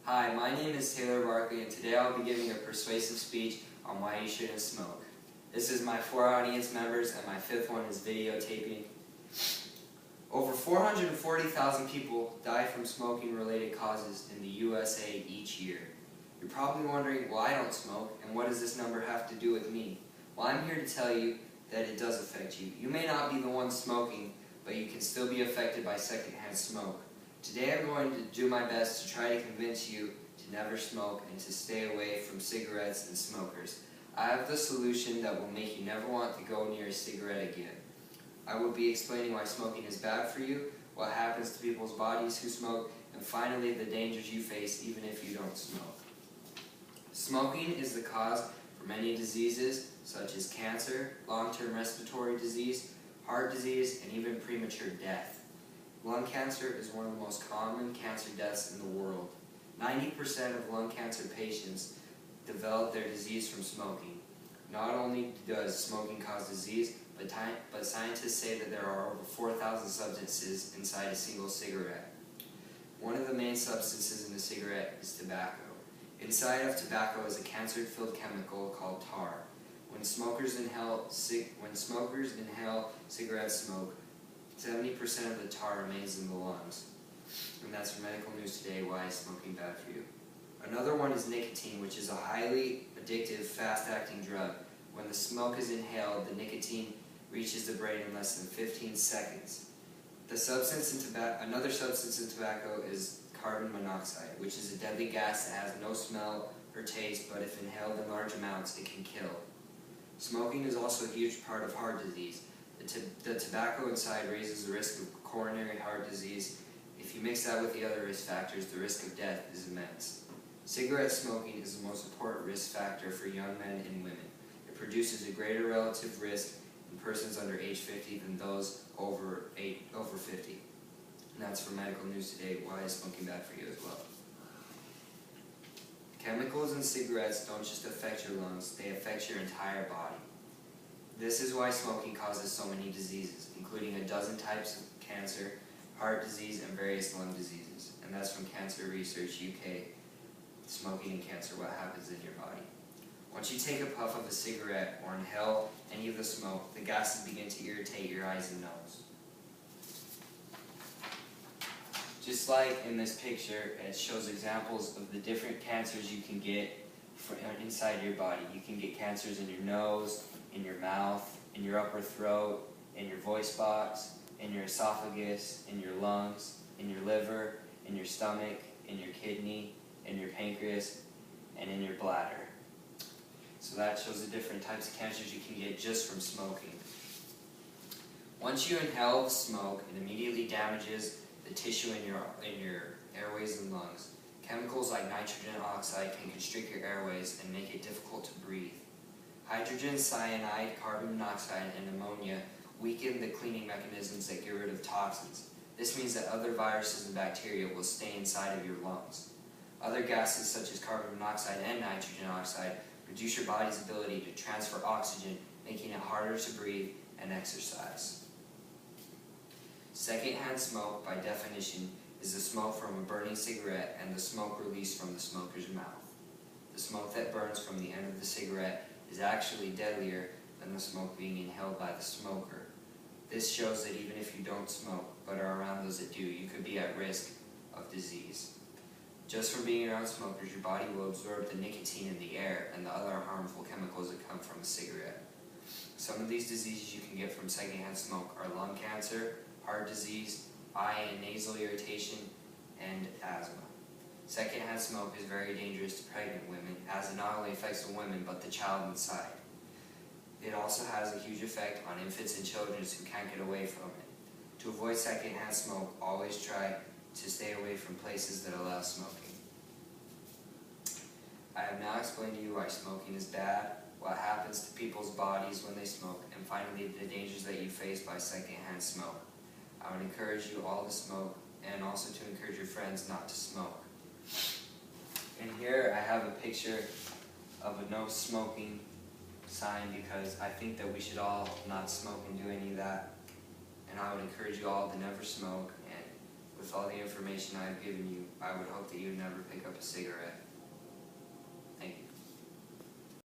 Hi, my name is Taylor Barkley, and today I'll be giving a persuasive speech on why you shouldn't smoke. This is my 4 audience members, and my 5th one is videotaping. Over 440,000 people die from smoking-related causes in the USA each year. You're probably wondering, well, I don't smoke, and what does this number have to do with me? Well, I'm here to tell you that it does affect you. You may not be the one smoking, but you can still be affected by secondhand smoke. Today I'm going to do my best to try to convince you to never smoke and to stay away from cigarettes and smokers. I have the solution that will make you never want to go near a cigarette again. I will be explaining why smoking is bad for you, what happens to people's bodies who smoke, and finally the dangers you face even if you don't smoke. Smoking is the cause for many diseases such as cancer, long-term respiratory disease, heart disease, and even premature death. Lung cancer is one of the most common cancer deaths in the world. 90% of lung cancer patients develop their disease from smoking. Not only does smoking cause disease, but scientists say that there are over 4,000 substances inside a single cigarette. One of the main substances in a cigarette is tobacco. Inside of tobacco is a cancer-filled chemical called tar. When smokers inhale cigarette smoke, 70% of the tar remains in the lungs. And that's from Medical News Today, why is smoking bad for you. Another one is nicotine, which is a highly addictive, fast-acting drug. When the smoke is inhaled, the nicotine reaches the brain in less than 15 seconds. Another substance in tobacco is carbon monoxide, which is a deadly gas that has no smell or taste, but if inhaled in large amounts, it can kill. Smoking is also a huge part of heart disease. The tobacco inside raises the risk of coronary heart disease. If you mix that with the other risk factors, the risk of death is immense. Cigarette smoking is the most important risk factor for young men and women. It produces a greater relative risk in persons under age 50 than those over 50. And that's from Medical News Today, why is smoking bad for you as well. Chemicals in cigarettes don't just affect your lungs, they affect your entire body. This is why smoking causes so many diseases, including a dozen types of cancer, heart disease, and various lung diseases. And that's from Cancer Research UK, Smoking and Cancer, What Happens in Your Body. Once you take a puff of a cigarette or inhale any of the smoke, the gases begin to irritate your eyes and nose. Just like in this picture, it shows examples of the different cancers you can get inside your body. You can get cancers in your nose, in your mouth, in your upper throat, in your voice box, in your esophagus, in your lungs, in your liver, in your stomach, in your kidney, in your pancreas, and in your bladder. So that shows the different types of cancers you can get just from smoking. Once you inhale the smoke, it immediately damages the tissue in your airways and lungs. Chemicals like nitrogen oxide can constrict your airways and make it difficult to breathe. Hydrogen cyanide, carbon monoxide, and ammonia weaken the cleaning mechanisms that get rid of toxins. This means that other viruses and bacteria will stay inside of your lungs. Other gases such as carbon monoxide and nitrogen oxide reduce your body's ability to transfer oxygen, making it harder to breathe and exercise. Secondhand smoke, by definition, is the smoke from a burning cigarette and the smoke released from the smoker's mouth. The smoke that burns from the end of the cigarette is actually deadlier than the smoke being inhaled by the smoker. This shows that even if you don't smoke, but are around those that do, you could be at risk of disease. Just from being around smokers, your body will absorb the nicotine in the air and the other harmful chemicals that come from a cigarette. Some of these diseases you can get from secondhand smoke are lung cancer, heart disease, eye and nasal irritation, and asthma. Secondhand smoke is very dangerous to pregnant women, as it not only affects the women, but the child inside. It also has a huge effect on infants and children who can't get away from it. To avoid secondhand smoke, always try to stay away from places that allow smoking. I have now explained to you why smoking is bad, what happens to people's bodies when they smoke, and finally the dangers that you face by secondhand smoke. I would encourage you all to smoke, and also to encourage your friends not to smoke. And here I have a picture of a no smoking sign, because I think that we should all not smoke and do any of that. And I would encourage you all to never smoke and with all the information I've given you, I would hope that you would never pick up a cigarette.